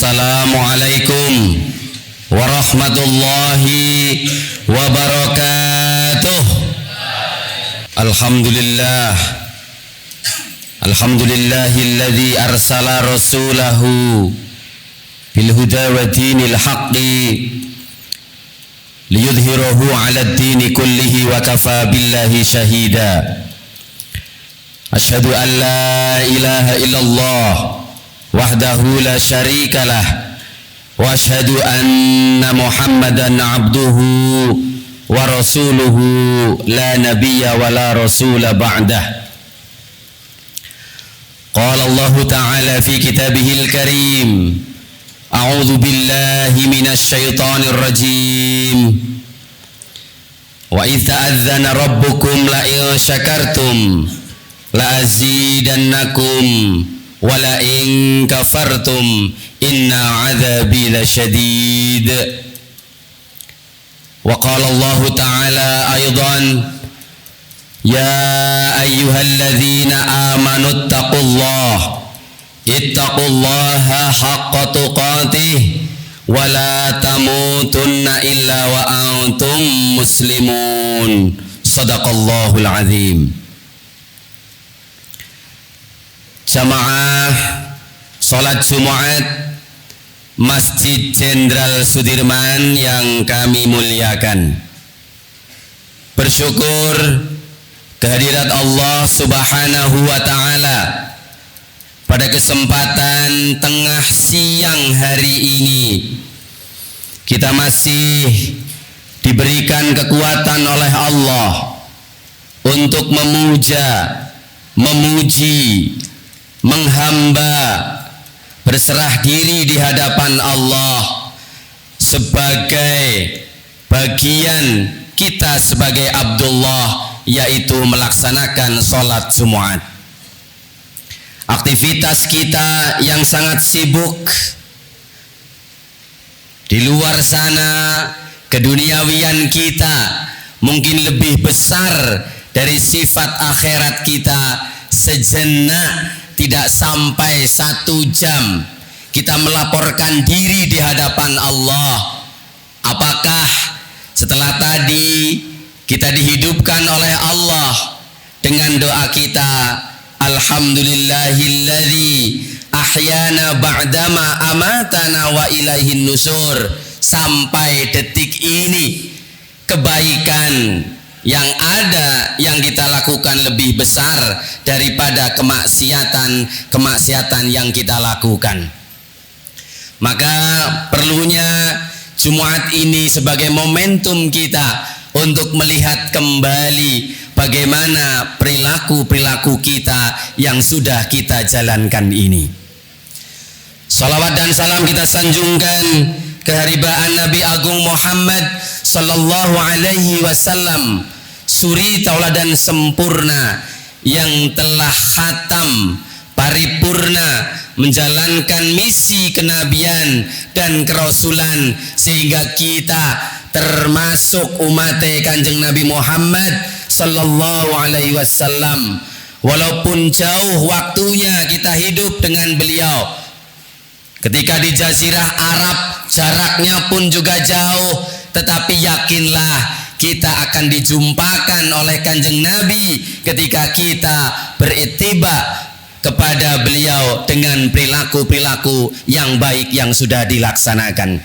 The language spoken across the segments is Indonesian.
Assalamualaikum warahmatullahi wabarakatuh. Alhamdulillahilladzi arsala rasulahu bil huda wa dinil haqqi liyudhhirahu 'alad dini kullihi wa kafa billahi shahida. Asyhadu an la ilaha illallah wahdahu la syarikalah wa asyhadu anna Muhammadan abduhu wa rasuluhu la nabiyya wa la rasula ba'dah. Qala Allah ta'ala fi kitabihil karim, a'udzu billahi minasy syaithanir rajim. Wa idz ta'adzana rabbukum la in syakartum la azidannakum wala in kafartum inna adzabi lasyadid. Wa qala Allah ta'ala aidan, ya ayyuhalladzina amanu ittaqullaha haqqa tuqatih wa la tamutunna illa wa antum muslimun. Shadaqallahul azim. Jamaah sholat Jumat Masjid Jenderal Sudirman yang kami muliakan, bersyukur kehadirat Allah Subhanahu wa ta'ala pada kesempatan tengah siang hari ini kita masih diberikan kekuatan oleh Allah untuk memuja, memuji, menghamba, berserah diri di hadapan Allah sebagai bagian kita sebagai Abdullah, yaitu melaksanakan sholat Jumat. Aktivitas kita yang sangat sibuk di luar sana, keduniawian kita mungkin lebih besar dari sifat akhirat kita. Sejenak, tidak sampai 1 jam kita melaporkan diri di hadapan Allah. Apakah setelah tadi kita dihidupkan oleh Allah dengan doa kita, alhamdulillahilladzi ahyana ba'dama amatana wa ilaihin nusur, sampai detik ini kebaikan yang ada yang kita lakukan lebih besar daripada kemaksiatan yang kita lakukan. Maka perlunya Jumat ini sebagai momentum kita untuk melihat kembali bagaimana perilaku kita yang sudah kita jalankan ini. Salawat dan salam kita sanjungkan keharibaan Nabi Agung Muhammad sallallahu alaihi wasallam, suri tauladan sempurna yang telah khatam paripurna menjalankan misi kenabian dan kerasulan, sehingga kita termasuk umat Kanjeng Nabi Muhammad sallallahu alaihi wasallam. Walaupun jauh waktunya kita hidup dengan beliau, ketika di Jazirah Arab jaraknya pun juga jauh, tetapi yakinlah kita akan dijumpakan oleh Kanjeng Nabi ketika kita berittiba kepada beliau dengan perilaku-perilaku yang baik yang sudah dilaksanakan.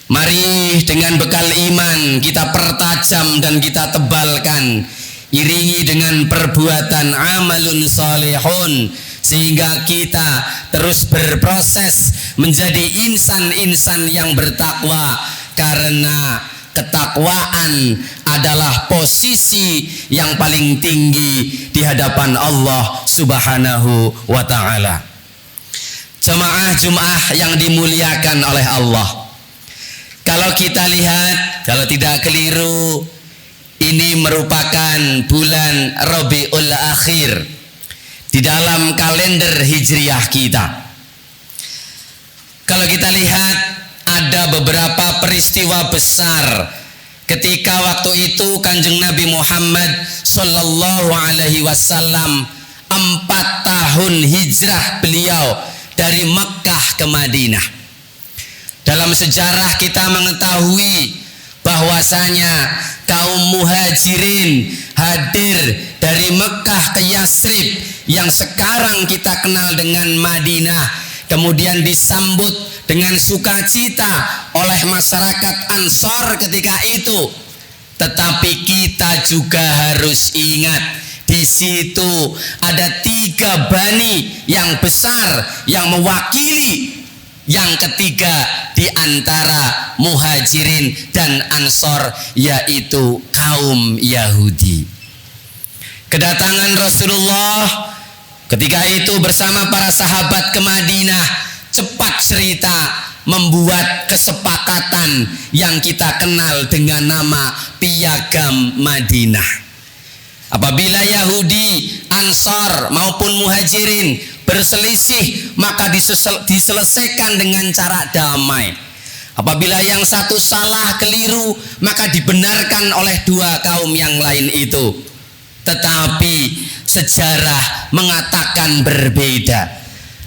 Mari dengan bekal iman kita pertajam dan kita tebalkan, iringi dengan perbuatan amalun salihun, sehingga kita terus berproses menjadi insan-insan yang bertakwa, karena ketakwaan adalah posisi yang paling tinggi di hadapan Allah Subhanahu wa ta'ala. Jemaah Jumat yang dimuliakan oleh Allah, kalau kita lihat, kalau tidak keliru, ini merupakan bulan Rabiul Akhir di dalam kalender hijriah kita. Kalau kita lihat, ada beberapa peristiwa besar ketika waktu itu Kanjeng Nabi Muhammad sallallahu alaihi wasallam 4 tahun hijrah beliau dari Mekkah ke Madinah. Dalam sejarah kita mengetahui bahwasanya kaum Muhajirin hadir dari Mekkah ke Yasrib yang sekarang kita kenal dengan Madinah, kemudian disambut dengan sukacita oleh masyarakat Ansor ketika itu. Tetapi kita juga harus ingat, di situ ada 3 bani yang besar yang mewakili yang ketiga di antara Muhajirin dan Ansor, yaitu kaum Yahudi. Kedatangan Rasulullah ketika itu bersama para sahabat ke Madinah cepat cerita membuat kesepakatan yang kita kenal dengan nama Piagam Madinah. Apabila Yahudi, Ansor maupun Muhajirin berselisih, maka diselesaikan dengan cara damai. Apabila yang satu salah keliru, maka dibenarkan oleh 2 kaum yang lain itu. Tetapi sejarah mengatakan berbeda.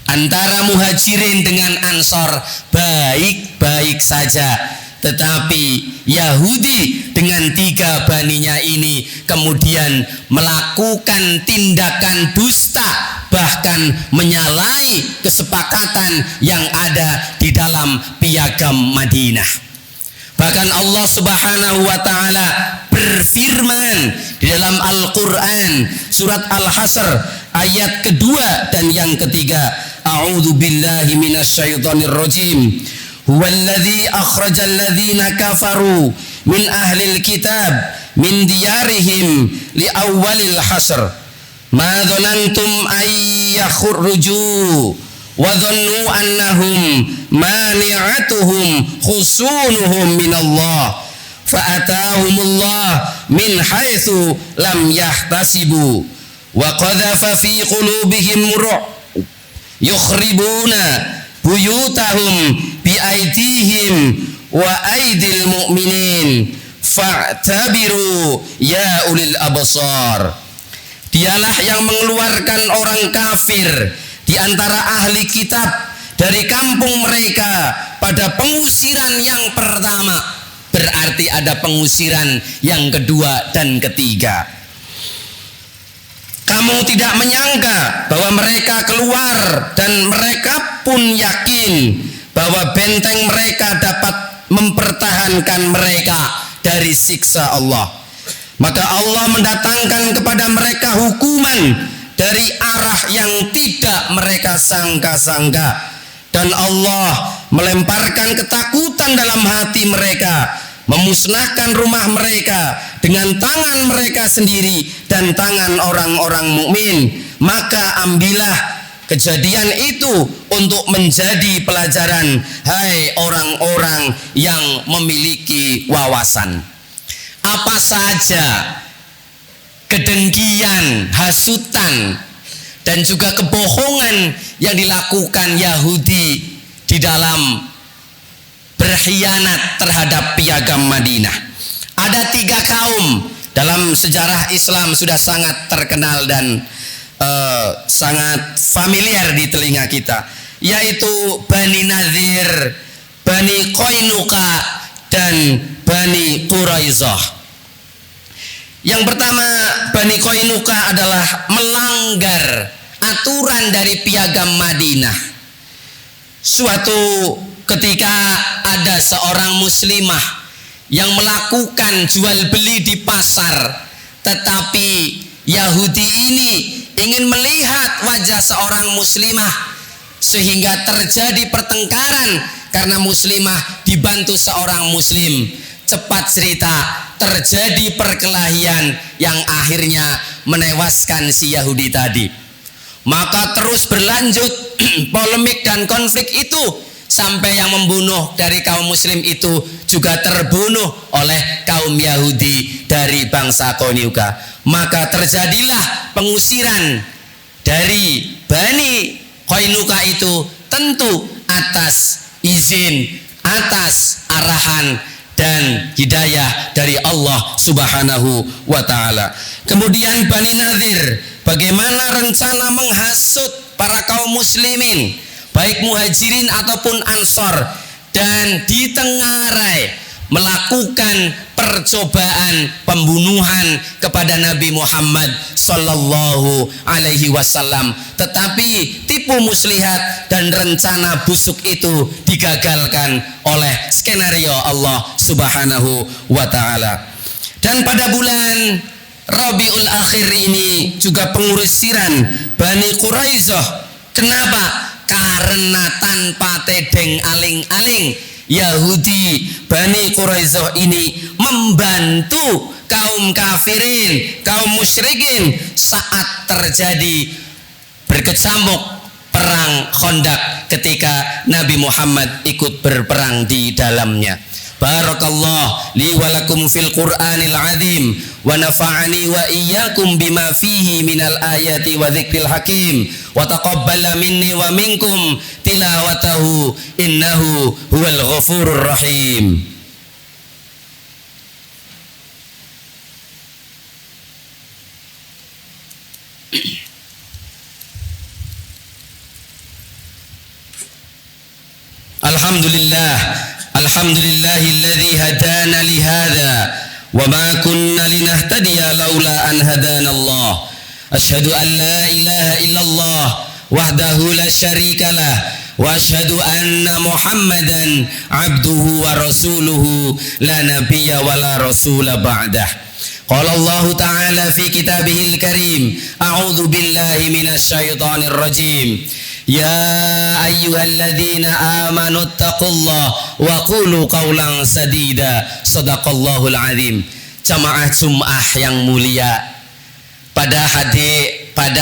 Antara Muhajirin dengan Ansor baik-baik saja, tetapi Yahudi dengan 3 baninya ini kemudian melakukan tindakan dusta, bahkan menyalahi kesepakatan yang ada di dalam Piagam Madinah. Bahkan Allah Subhanahu wa taala berfirman di dalam Al-Qur'an surat Al-Hasr ayat kedua dan yang ketiga, a'udzu billahi minasyaitonir rajim. Huwallazi akhrajal ladzina kafaru min ahlil kitab min diyarihim li awwalil hasr ma dhanantum ay yakhruju wa dhannu annahum mani'atuhum khusunuhum minallah fa atahumullah min haitsu lam yahtasibu wa qadhafa fi qulubihim yukhribuna buyutahum biaidihim wa aidil mu'minin fa'tabiru ya ulil absar. Dialah yang mengeluarkan orang kafir di antara ahli kitab dari kampung mereka pada pengusiran yang pertama. Berarti ada pengusiran yang kedua dan ketiga. Kamu tidak menyangka bahwa mereka keluar dan mereka pun yakin bahwa benteng mereka dapat mempertahankan mereka dari siksa Allah. Maka Allah mendatangkan kepada mereka hukuman dari arah yang tidak mereka sangka-sangka, dan Allah melemparkan ketakutan dalam hati mereka, memusnahkan rumah mereka dengan tangan mereka sendiri dan tangan orang-orang mukmin. Maka ambillah kejadian itu untuk menjadi pelajaran, hai orang-orang yang memiliki wawasan. Apa saja kedengkian, hasutan, dan juga kebohongan yang dilakukan Yahudi di dalam berkhianat terhadap Piagam Madinah. Ada 3 kaum dalam sejarah Islam sudah sangat terkenal dan sangat familiar di telinga kita, yaitu Bani Nadir, Bani Qainuqa, dan Bani Quraizah. Yang pertama, Bani Qainuqa adalah melanggar aturan dari Piagam Madinah. Suatu ketika ada seorang muslimah yang melakukan jual beli di pasar, tetapi Yahudi ini ingin melihat wajah seorang muslimah sehingga terjadi pertengkaran karena muslimah dibantu seorang muslim. Cepat cerita, terjadi perkelahian yang akhirnya menewaskan si Yahudi tadi. Maka terus berlanjut polemik dan konflik itu sampai yang membunuh dari kaum muslim itu juga terbunuh oleh kaum Yahudi dari bangsa Qainuqa. Maka terjadilah pengusiran dari Bani Qainuqa itu, tentu atas izin, atas arahan dan hidayah dari Allah Subhanahu wa ta'ala. Kemudian Bani Nadir, bagaimana rencana menghasut para kaum muslimin, baik muhajirin ataupun ansor, dan ditengarai melakukan percobaan pembunuhan kepada Nabi Muhammad sallallahu alaihi wasallam, tetapi tipu muslihat dan rencana busuk itu digagalkan oleh skenario Allah Subhanahu wa taala. Dan pada bulan Rabiul Akhir ini juga pengurusiran Bani Quraisyah. Kenapa? Karena tanpa tedeng aling-aling Yahudi Bani Quraisyah ini membantu kaum kafirin, kaum musyrikin saat terjadi berkecamuk perang Khandaq ketika Nabi Muhammad ikut berperang di dalamnya. Barakallah li wa lakum fil Qur'anil azim wa nafa'ani wa iyyakum bima fihi minal ayati wa dzikril hakim wa taqabbala minni wa minkum tilawatahu innahu huwal ghafurur rahim. Alhamdulillahilladzi hadana li hadza wa ma kunna linahtadiya laula an hadana Allah. Asyhadu an la ilaha illallah wahdahu la syarikalah wa asyhadu anna Muhammadan abduhu wa rasuluhu la nabiyya wa la rasula ba'dah. Qala Allah ta'ala fi kitabihil karim, a'udzu billahi minasyaitonir rajim. Ya ayyuhalladzina amanu taqullaha wa qulu qawlan sadida. Shadaqallahul azim. Jamaah Jumat yang mulia, pada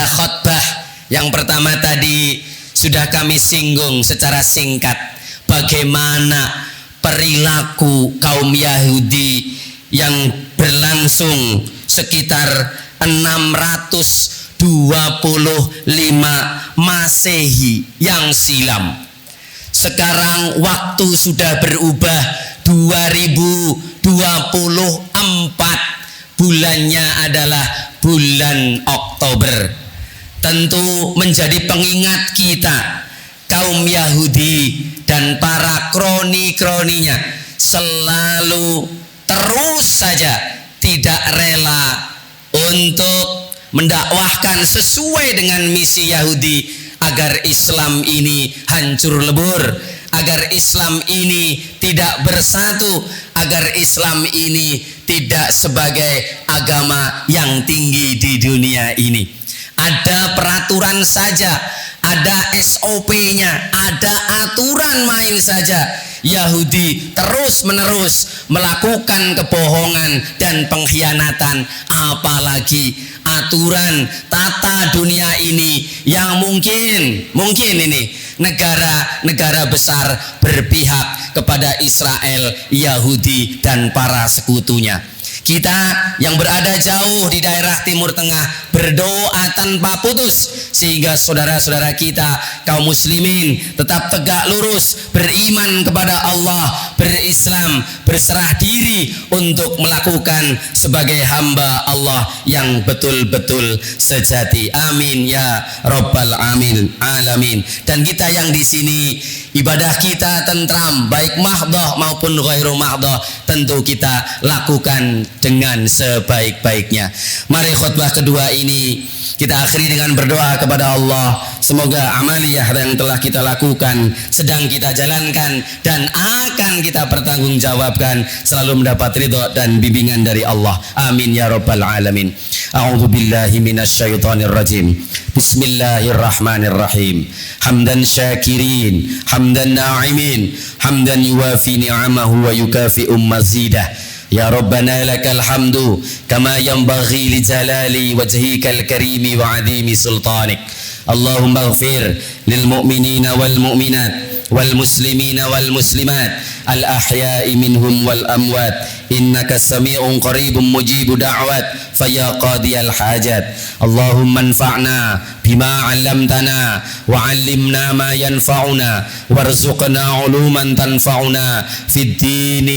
khutbah yang pertama tadi sudah kami singgung secara singkat bagaimana perilaku kaum Yahudi yang berlangsung sekitar 625 Masehi yang silam. Sekarang waktu sudah berubah, 2024, bulannya adalah bulan Oktober. Tentu menjadi pengingat kita, kaum Yahudi dan para kroni-kroninya selalu terus saja tidak rela untuk mendakwahkan sesuai dengan misi Yahudi agar Islam ini hancur lebur, agar Islam ini tidak bersatu, agar Islam ini tidak sebagai agama yang tinggi di dunia ini. Ada peraturan saja, ada SOP-nya, ada aturan main saja. Yahudi terus-menerus melakukan kebohongan dan pengkhianatan, apalagi aturan tata dunia ini yang mungkin ini negara-negara besar berpihak kepada Israel, Yahudi dan para sekutunya. Kita yang berada jauh di daerah Timur Tengah berdoa tanpa putus sehingga saudara-saudara kita kaum muslimin tetap tegak lurus, beriman kepada Allah, berislam, berserah diri untuk melakukan sebagai hamba Allah yang betul-betul sejati. Amin ya rabbal alamin. Dan kita yang di sini ibadah kita tentram, baik mahdhah maupun ghairu mahdhah, tentu kita lakukan dengan sebaik-baiknya. Mari khutbah kedua ini kita akhiri dengan berdoa kepada Allah. Semoga amaliyah yang telah kita lakukan, sedang kita jalankan dan akan kita pertanggungjawabkan selalu mendapat ridho dan bimbingan dari Allah. Amin ya rabbal alamin. A'udzu billahi minasyaitonir rajim. Bismillahirrahmanirrahim. Hamdan syakirin, hamdan na'imin, hamdan yuwafi ni'amahu wa yukafi'u mazidah. Ya Rabbana lakal hamdu kama yanbaghi li jalali wajhikal karimi wa adimi sultanik. Allahumma ighfir lil mu'minina wal mu'minat wal muslimina wal muslimat الأحياء منهم والأموات إنك سميع قريب مجيب دعوات فيا قاضي الحاجات اللهم انفعنا بما علمتنا وعلمنا ما ينفعنا وارزقنا علوما تنفعنا في الدين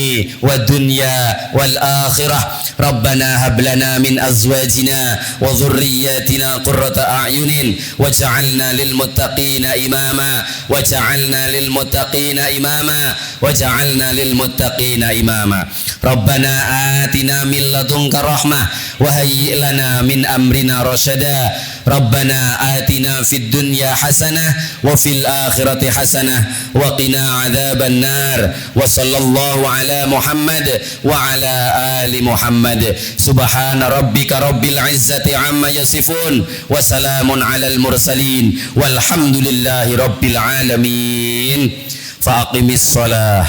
والدنيا والآخرة ربنا هب لنا من أزواجنا وذرياتنا قرة أعين واجعلنا للمتقين إماما وجعلنا للمتقين إماما وجعلنا للمتقين إماما ربنا آتنا من لدنك رحمة وهيئ لنا من أمرنا رشدا ربنا آتنا في الدنيا حسنة وفي الآخرة حسنة وقنا عذاب النار وصلى الله على محمد وعلى آل محمد سبحان ربك رب العزة عما يصفون وسلام على المرسلين والحمد لله رب العالمين فأقم الصلاة